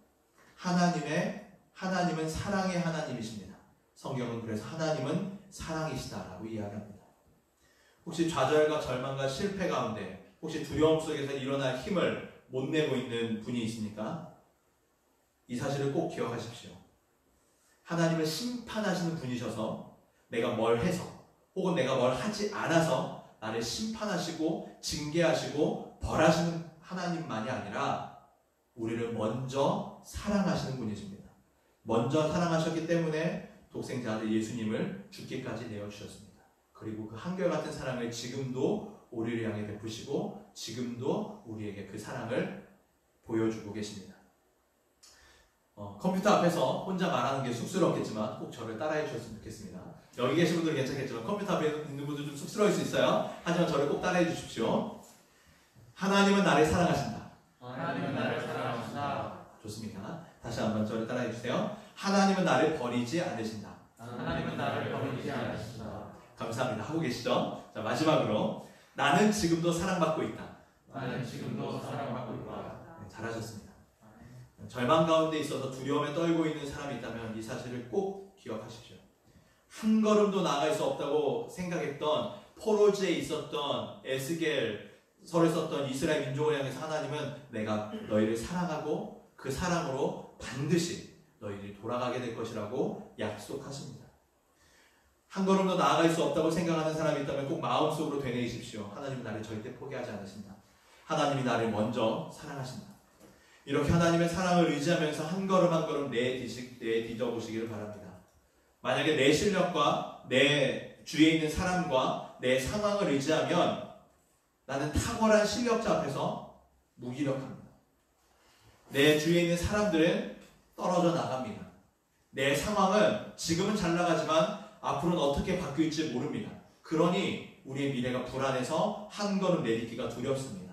하나님은 사랑의 하나님이십니다. 성경은 그래서 하나님은 사랑이시다라고 이야기합니다. 혹시 좌절과 절망과 실패 가운데 혹시 두려움 속에서 일어날 힘을 못 내고 있는 분이 있습니까? 이 사실을 꼭 기억하십시오. 하나님은 심판하시는 분이셔서 내가 뭘 해서 혹은 내가 뭘 하지 않아서 나를 심판하시고 징계하시고 벌하시는 하나님만이 아니라 우리를 먼저 사랑하시는 분이십니다. 먼저 사랑하셨기 때문에 독생자 아들 예수님을 죽기까지 내어주셨습니다. 그리고 그 한결같은 사랑을 지금도 우리를 향해 베푸시고 지금도 우리에게 그 사랑을 보여주고 계십니다. 컴퓨터 앞에서 혼자 말하는 게 쑥스럽겠지만 꼭 저를 따라해 주셨으면 좋겠습니다. 여기 계신 분들은 괜찮겠지만 컴퓨터 앞에 있는 분들 좀 쑥스러울 수 있어요. 하지만 저를 꼭 따라해 주십시오. 하나님은 나를 사랑하신다. 하나님은 나를 사랑하신다. 좋습니다. 다시 한번 저를 따라해 주세요. 하나님은 나를 버리지 않으신다. 하나님은 나를 버리지 않으신다. 감사합니다. 하고 계시죠? 자, 마지막으로 나는 지금도 사랑받고 있다. 나는 지금도 사랑받고 있다. 네, 잘하셨습니다. 절망 가운데 있어서 두려움에 떨고 있는 사람이 있다면 이 사실을 꼭 기억하십시오. 한 걸음도 나아갈 수 없다고 생각했던 포로지에 있었던 에스겔서를 썼던 이스라엘 민족을 향해서 하나님은 내가 너희를 사랑하고 그 사랑으로 반드시 너희들이 돌아가게 될 것이라고 약속하십니다. 한 걸음도 나아갈 수 없다고 생각하는 사람이 있다면 꼭 마음속으로 되뇌이십시오. 하나님은 나를 절대 포기하지 않으신다. 하나님이 나를 먼저 사랑하신다. 이렇게 하나님의 사랑을 의지하면서 한 걸음 한 걸음 내딛어보시기를 바랍니다. 만약에 내 실력과 내 주위에 있는 사람과 내 상황을 의지하면 나는 탁월한 실력자 앞에서 무기력합니다. 내 주위에 있는 사람들은 떨어져 나갑니다. 내 상황은 지금은 잘 나가지만 앞으로는 어떻게 바뀔지 모릅니다. 그러니 우리의 미래가 불안해서 한 걸음 내딛기가 두렵습니다.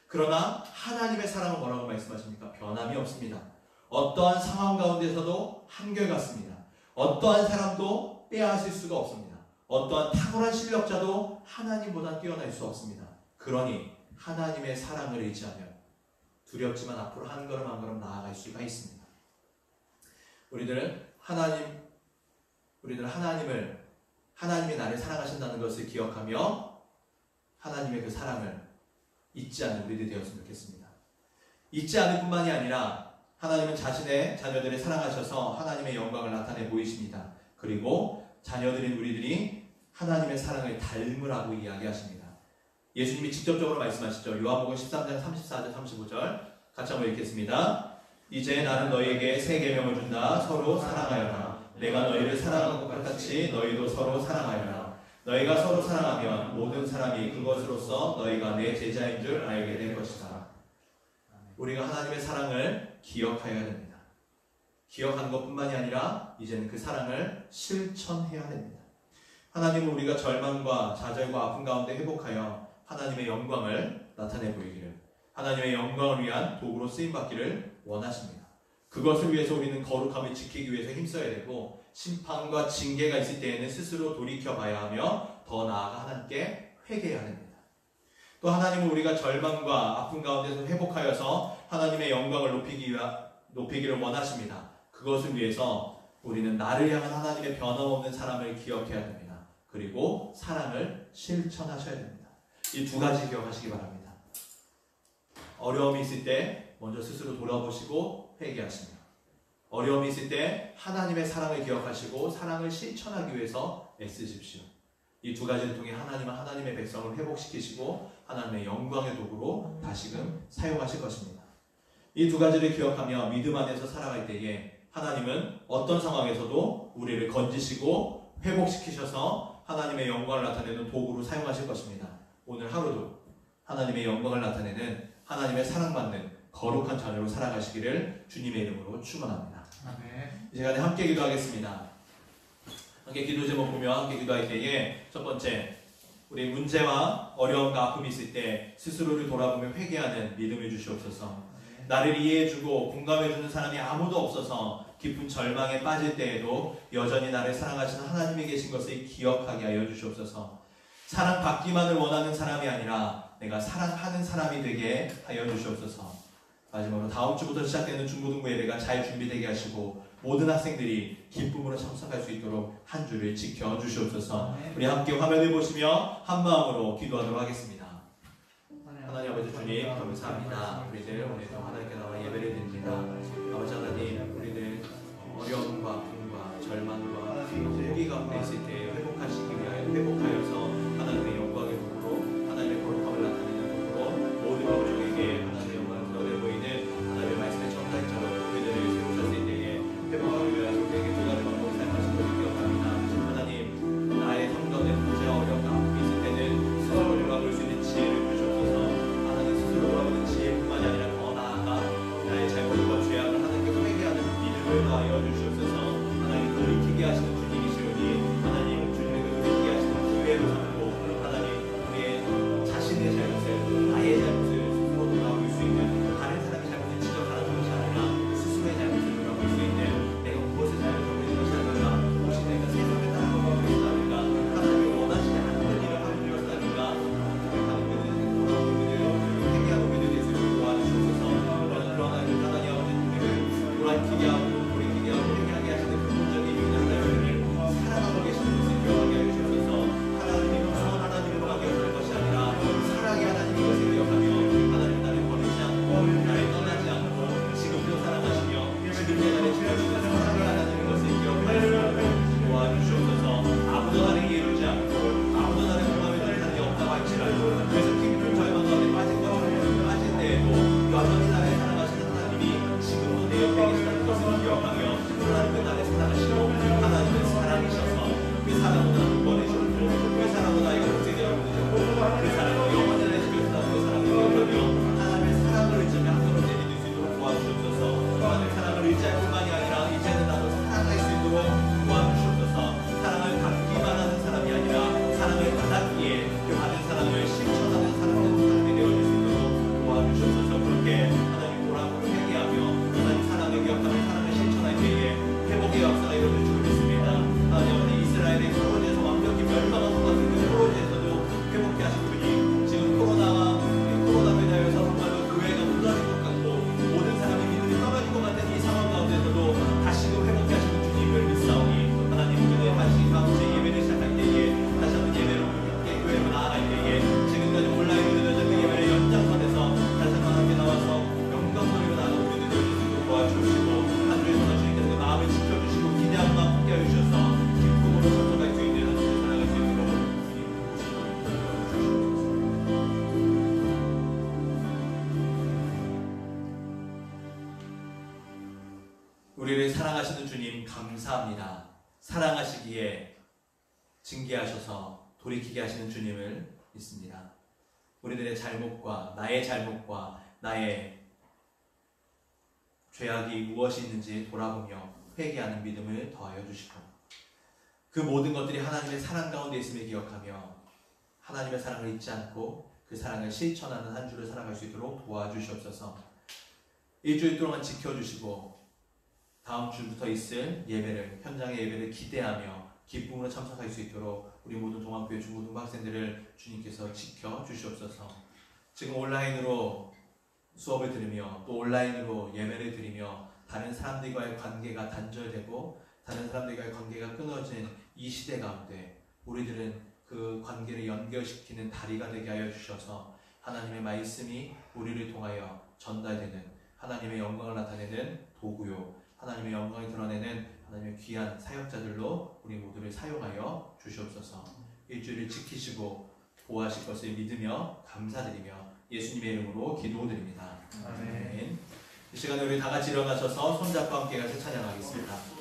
그러나 하나님의 사랑은 뭐라고 말씀하십니까? 변함이 없습니다. 어떠한 상황 가운데서도 한결같습니다. 어떠한 사람도 빼앗을 수가 없습니다. 어떠한 탁월한 실력자도 하나님보다 뛰어날 수 없습니다. 그러니 하나님의 사랑을 의지하며 두렵지만 앞으로 한 걸음 한 걸음 나아갈 수가 있습니다. 우리들은 하나님이 나를 사랑하신다는 것을 기억하며 하나님의 그 사랑을 잊지 않는 우리들이 되었으면 좋겠습니다. 잊지 않을 뿐만이 아니라 하나님은 자신의 자녀들을 사랑하셔서 하나님의 영광을 나타내 보이십니다. 그리고 자녀들인 우리들이 하나님의 사랑을 닮으라고 이야기하십니다. 예수님이 직접적으로 말씀하시죠. 요한복음 13장 34절 35절 같이 한번 읽겠습니다. 이제 나는 너희에게 새 계명을 준다. 서로 사랑하여라. 내가 너희를 사랑한 것 같이 너희도 서로 사랑하여라. 너희가 서로 사랑하면 모든 사람이 그것으로서 너희가 내 제자인 줄 알게 될 것이다. 우리가 하나님의 사랑을 기억해야 됩니다. 기억하는 것뿐만이 아니라 이제는 그 사랑을 실천해야 됩니다. 하나님은 우리가 절망과 좌절과 아픔 가운데 회복하여 하나님의 영광을 나타내 보이기를, 하나님의 영광을 위한 도구로 쓰임받기를 원하십니다. 그것을 위해서 우리는 거룩함을 지키기 위해서 힘써야 되고, 심판과 징계가 있을 때에는 스스로 돌이켜봐야 하며 더 나아가 하나님께 회개해야 됩니다. 또 하나님은 우리가 절망과 아픔 가운데서 회복하여서 하나님의 영광을 높이기를 원하십니다. 그것을 위해서 우리는 나를 향한 하나님의 변함없는 사랑을 기억해야 됩니다. 그리고 사랑을 실천하셔야 됩니다. 이 두 가지 기억하시기 바랍니다. 어려움이 있을 때 먼저 스스로 돌아보시고 회개하시며, 어려움이 있을 때 하나님의 사랑을 기억하시고 사랑을 실천하기 위해서 애쓰십시오. 이 두 가지를 통해 하나님은 하나님의 백성을 회복시키시고 하나님의 영광의 도구로 다시금 사용하실 것입니다. 이 두 가지를 기억하며 믿음 안에서 살아갈 때에 하나님은 어떤 상황에서도 우리를 건지시고 회복시키셔서 하나님의 영광을 나타내는 도구로 사용하실 것입니다. 오늘 하루도 하나님의 영광을 나타내는 하나님의 사랑받는 거룩한 자녀로 살아가시기를 주님의 이름으로 축원합니다. 아멘. 이 시간에 함께 기도하겠습니다. 함께 기도 제목 보며 함께 기도할 때에 첫 번째, 우리 문제와 어려움과 아픔이 있을 때 스스로를 돌아보며 회개하는 믿음을 주시옵소서. 나를 이해해주고 공감해주는 사람이 아무도 없어서 깊은 절망에 빠질 때에도 여전히 나를 사랑하시는 하나님이 계신 것을 기억하게 하여 주시옵소서. 사랑받기만을 원하는 사람이 아니라 내가 사랑하는 사람이 되게 하여 주시옵소서. 마지막으로 다음 주부터 시작되는 중고등부 예배가 잘 준비되게 하시고 모든 학생들이 기쁨으로 참석할 수 있도록 한 주를 지켜주시옵소서. 우리 함께 화면을 보시며 한 마음으로 기도하도록 하겠습니다. 하나님 아버지 주님 감사합니다. 우리들 오늘도 하나님께 나와 예배를 드립니다. 아버지 하나님, 우리들 어려움과 아픔과 절망과 포기 가운데 있을 때 회복하시기 위하여 회복하여서 하나님의 영광의 도구로 하나님의 거룩함을 나타내는 도구로 모든 민족에게 하나님의 영광을 드러내 보이는 하나님의 말씀의 전달자로 우리들을 세우셨을 때에 회복하기 위하여 우리에게 두 가지 방법을 사용하신 것을 기억합니다. 하나님, 나의 성전에 문제와 어려움과 아픔이 있을 때는 스스로 돌아볼 수 있는 지혜를 주셔서 하나님 스스로 돌아보는 지혜뿐만이 아니라 더 나아가 우리를 사랑하시는 주님 감사합니다. 사랑하시기에 징계하셔서 돌이키게 하시는 주님을 믿습니다. 우리들의 잘못과 나의 죄악이 무엇이 있는지 돌아보며 회개하는 믿음을 더하여 주시고, 그 모든 것들이 하나님의 사랑 가운데 있음을 기억하며 하나님의 사랑을 잊지 않고 그 사랑을 실천하는 한 주를 살아갈 수 있도록 도와주시옵소서. 일주일 동안 지켜주시고 다음 주부터 있을 현장의 예배를 기대하며 기쁨으로 참석할 수 있도록 우리 모든 동안교회 중고등부 학생들을 주님께서 지켜주시옵소서. 지금 온라인으로 수업을 들으며 또 온라인으로 예배를 드리며 다른 사람들과의 관계가 단절되고 다른 사람들과의 관계가 끊어진 이 시대 가운데 우리들은 그 관계를 연결시키는 다리가 되게 하여 주셔서 하나님의 말씀이 우리를 통하여 전달되는 하나님의 영광을 나타내는 도구요, 하나님의 영광을 드러내는 하나님의 귀한 사역자들로 우리 모두를 사용하여 주시옵소서. 일주일을 지키시고 보호하실 것을 믿으며 감사드리며 예수님의 이름으로 기도드립니다. 아멘. 이 시간에 우리 다 같이 일어나셔서 손잡고 함께 같이 찬양하겠습니다.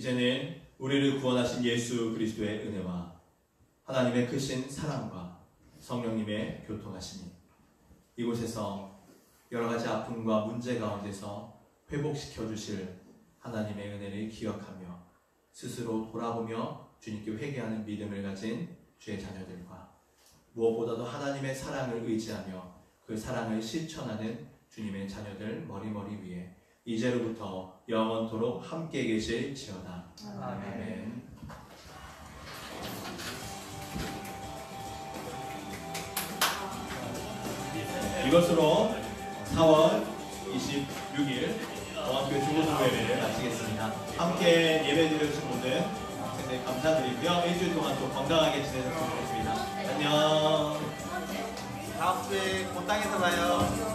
이제는 우리를 구원하신 예수 그리스도의 은혜와 하나님의 크신 사랑과 성령님의 교통하심이 이곳에서 여러가지 아픔과 문제 가운데서 회복시켜 주실 하나님의 은혜를 기억하며 스스로 돌아보며 주님께 회개하는 믿음을 가진 주의 자녀들과 무엇보다도 하나님의 사랑을 의지하며 그 사랑을 실천하는 주님의 자녀들 머리머리 위에 이제로부터 영원토록 함께 계실지어다. 아멘. 이것으로 4월 26일 동학교 중고등부 예배를 마치겠습니다. 함께 예배 드려주신 모든 학생들 감사드리고요. 일주일 동안 또 건강하게 지내셨으면 좋겠습니다. 안녕. 다음 주에 본당에서 봐요.